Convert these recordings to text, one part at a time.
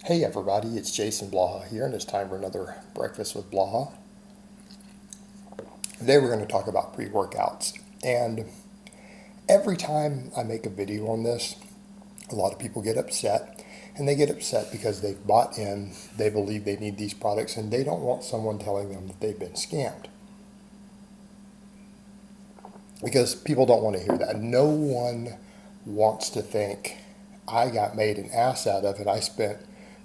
Hey everybody, it's Jason Blaha here, and it's time for another Breakfast with Blaha. Today we're going to talk about pre-workouts. And every time I make a video on this, a lot of people get upset. And they get upset because they've bought in, they believe they need these products, and they don't want someone telling them that they've been scammed. Because people don't want to hear that. No one wants to think, I got made an ass out of it. I spent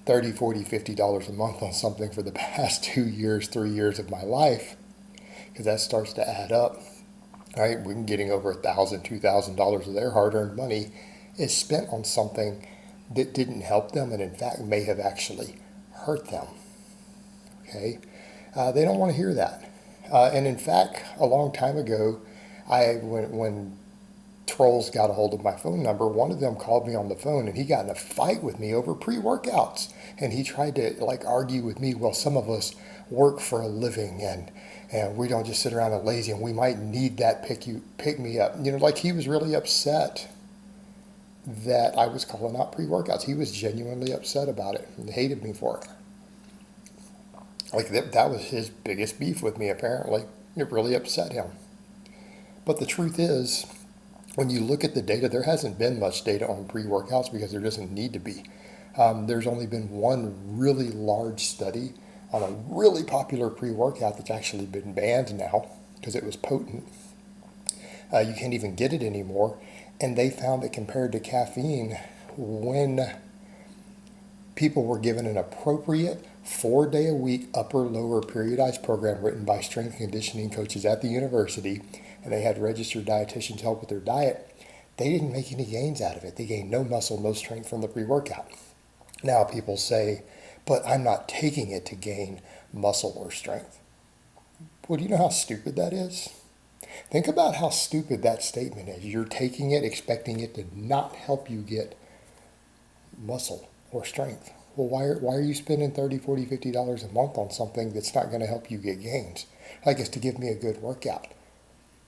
$30, $40, $50 a month on something for the past 2 years, 3 years of my life, because that starts to add up. Right? We're getting over $1,000, $2,000 of their hard-earned money is spent on something that didn't help them and in fact may have actually hurt them. Okay, they don't want to hear that. And in fact, a long time ago, when trolls got a hold of my phone number, one of them called me on the phone and he got in a fight with me over pre-workouts. And he tried to argue with me, well, some of us work for a living and we don't just sit around and lazy and we might need that pick me up. He was really upset that I was calling out pre-workouts. He was genuinely upset about it and hated me for it. That was his biggest beef with me, apparently. It really upset him. But the truth is, when you look at the data, there hasn't been much data on pre-workouts because there doesn't need to be. There's only been one really large study on a really popular pre-workout that's actually been banned now because it was potent. You can't even get it anymore. And they found that compared to caffeine, when people were given an appropriate 4-day-a-week upper-lower periodized program written by strength and conditioning coaches at the university, and they had registered dietitians help with their diet, they didn't make any gains out of it. They gained no muscle, no strength from the pre-workout. Now people say, but I'm not taking it to gain muscle or strength. Well, do you know how stupid that is? Think about how stupid that statement is. You're taking it, expecting it to not help you get muscle or strength. Well, why are you spending $30, $40, $50 a month on something that's not going to help you get gains? It's to give me a good workout.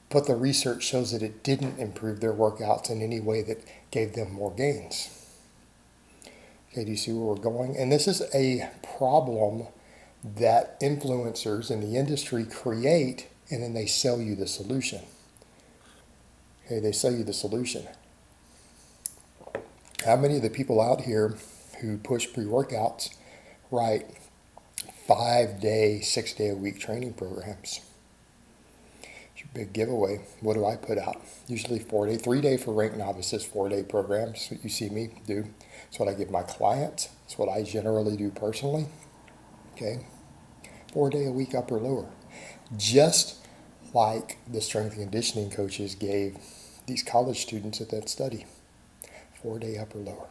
But the research shows that it didn't improve their workouts in any way that gave them more gains. Okay, do you see where we're going? And this is a problem that influencers in the industry create, and then they sell you the solution. Okay, they sell you the solution. How many of the people out here who push pre-workouts write 5-day, 6-day-a-week training programs? It's your big giveaway. What do I put out? Usually 4-day, 3-day for ranked novices, 4-day programs. What you see me do. It's what I give my clients. It's what I generally do personally. Okay, 4-day-a-week upper lower. Just like the strength and conditioning coaches gave these college students at that study. 4-day upper lower.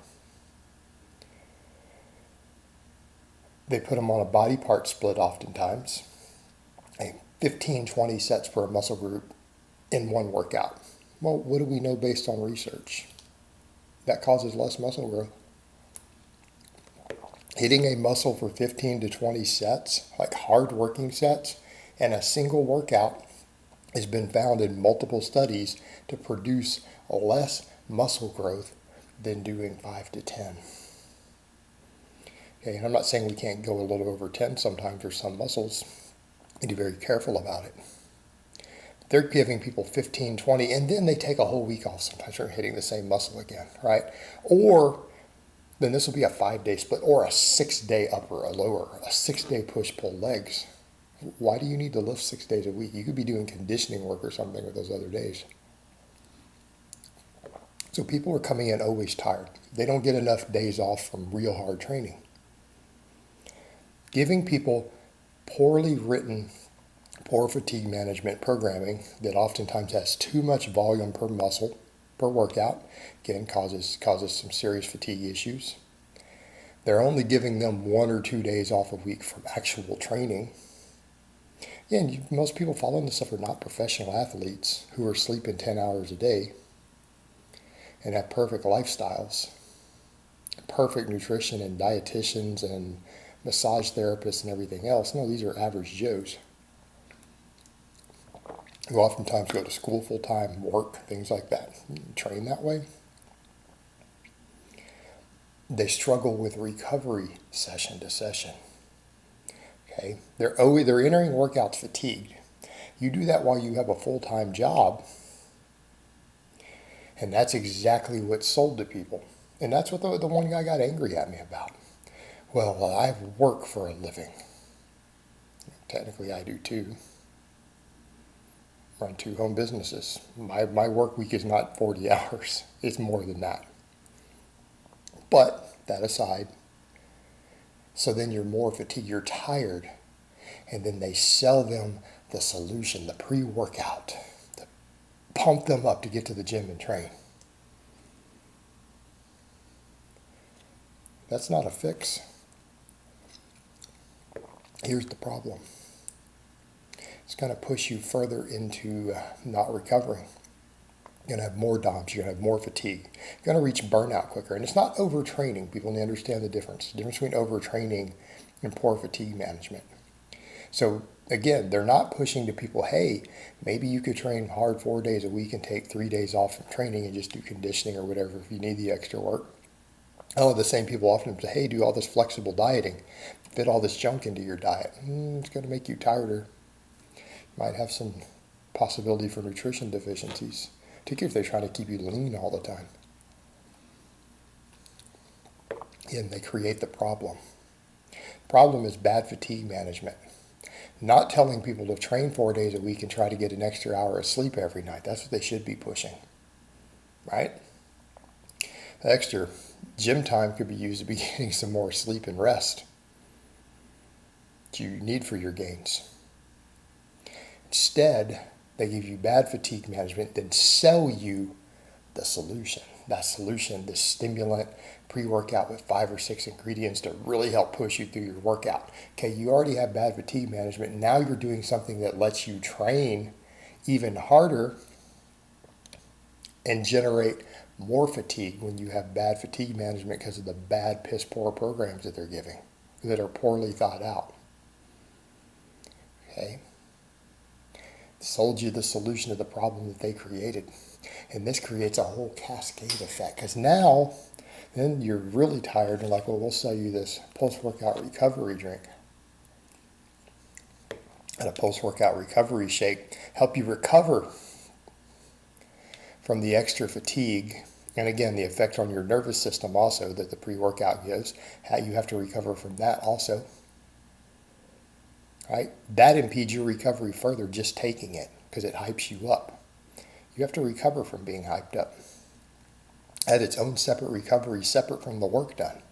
They put them on a body part split oftentimes. 15, 20 sets per muscle group in one workout. Well, what do we know based on research? That causes less muscle growth. Hitting a muscle for 15 to 20 sets, like hard working sets, and a single workout has been found in multiple studies to produce less muscle growth than doing 5 to 10. Okay, and I'm not saying we can't go a little over 10 sometimes for some muscles. You need to be very careful about it. They're giving people 15, 20, and then they take a whole week off sometimes for hitting the same muscle again, right? Or then this will be a 5-day split or a 6-day upper or lower, a 6-day push-pull legs. Why do you need to lift 6 days a week? You could be doing conditioning work or something with those other days. So people are coming in always tired. They don't get enough days off from real hard training. Giving people poorly written, poor fatigue management programming that oftentimes has too much volume per muscle, per workout, again, causes some serious fatigue issues. They're only giving them 1 or 2 days off a week from actual training. Yeah, and most people following this stuff are not professional athletes who are sleeping 10 hours a day and have perfect lifestyles, perfect nutrition and dietitians and massage therapists and everything else. No, these are average Joes who oftentimes go to school full-time, work, things like that, train that way. they struggle with recovery session to session. Okay, they're entering workouts fatigued. You do that while you have a full-time job, and that's exactly what's sold to people. And that's what the one guy got angry at me about. Well, I work for a living. Technically, I do too. Run 2 home businesses. My work week is not 40 hours. It's more than that. But that aside, so then you're more fatigued, you're tired, and then they sell them the solution, the pre-workout, to pump them up to get to the gym and train. That's not a fix. Here's the problem. It's going to push you further into not recovering. You're going to have more DOMS. You're going to have more fatigue. You're going to reach burnout quicker. And it's not overtraining. People need to understand the difference. The difference between overtraining and poor fatigue management. So again, they're not pushing to people, hey, maybe you could train hard 4 days a week and take 3 days off from training and just do conditioning or whatever if you need the extra work. Oh, the same people often say, hey, do all this flexible dieting. Fit all this junk into your diet. It's going to make you tireder. You might have some possibility for nutrition deficiencies, particularly if they're trying to keep you lean all the time. And they create the problem. Problem is bad fatigue management. Not telling people to train 4 days a week and try to get an extra hour of sleep every night. That's what they should be pushing, right? The extra gym time could be used to be getting some more sleep and rest that you need for your gains. Instead, they give you bad fatigue management, then sell you the solution. That solution, this stimulant pre-workout with 5 or 6 ingredients to really help push you through your workout. Okay, you already have bad fatigue management. Now you're doing something that lets you train even harder and generate more fatigue when you have bad fatigue management because of the bad piss poor programs that they're giving that are poorly thought out. Okay? Sold you the solution to the problem that they created. And this creates a whole cascade effect because now then you're really tired and like, well, we'll sell you this post-workout recovery drink and a post-workout recovery shake, help you recover from the extra fatigue. And again, the effect on your nervous system also that the pre-workout gives, how you have to recover from that also. Right? That impedes your recovery further just taking it because it hypes you up. You have to recover from being hyped up. At its own separate recovery, separate from the work done.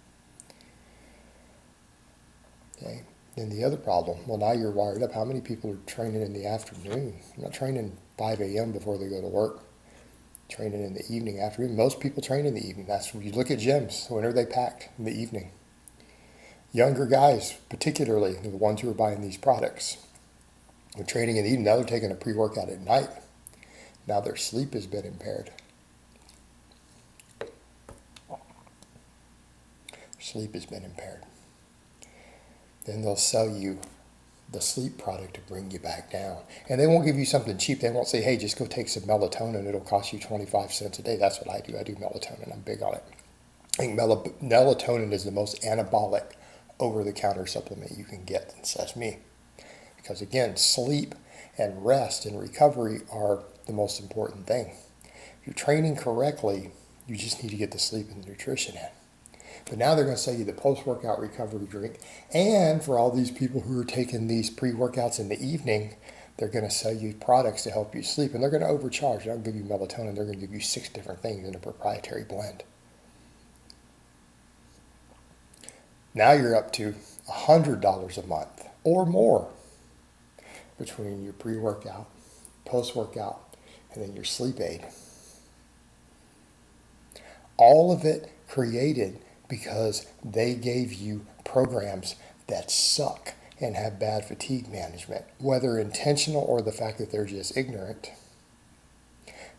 Okay. Then the other problem, well, now you're wired up. How many people are training in the afternoon? You're not training 5 a.m. before they go to work. Training in the evening, afternoon. Most people train in the evening. That's when you look at gyms. When are they packed? In the evening. Younger guys, particularly the ones who are buying these products, they're training in the evening. Now they're taking a pre-workout at night. Now their sleep has been impaired. Sleep has been impaired. Then they'll sell you the sleep product to bring you back down. And they won't give you something cheap. They won't say, hey, just go take some melatonin. It'll cost you 25 cents a day. That's what I do. I do melatonin. I'm big on it. I think melatonin is the most anabolic over-the-counter supplement you can get. And that's me. Because again, sleep and rest and recovery are the most important thing. If you're training correctly, you just need to get the sleep and the nutrition in. But now they're going to sell you the post-workout recovery drink. And for all these people who are taking these pre-workouts in the evening, they're going to sell you products to help you sleep. And they're going to overcharge. They're not going to give you melatonin. They're going to give you 6 different things in a proprietary blend. Now you're up to $100 a month or more between your pre-workout, post-workout, and then your sleep aid. All of it created because they gave you programs that suck and have bad fatigue management, whether intentional or the fact that they're just ignorant.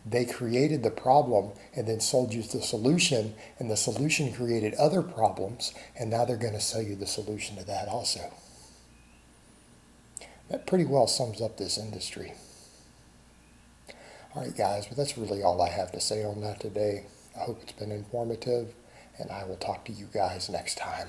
They created the problem and then sold you the solution, and the solution created other problems, and now they're going to sell you the solution to that also. That pretty well sums up this industry. All right, guys, but that's really all I have to say on that today. I hope it's been informative, and I will talk to you guys next time.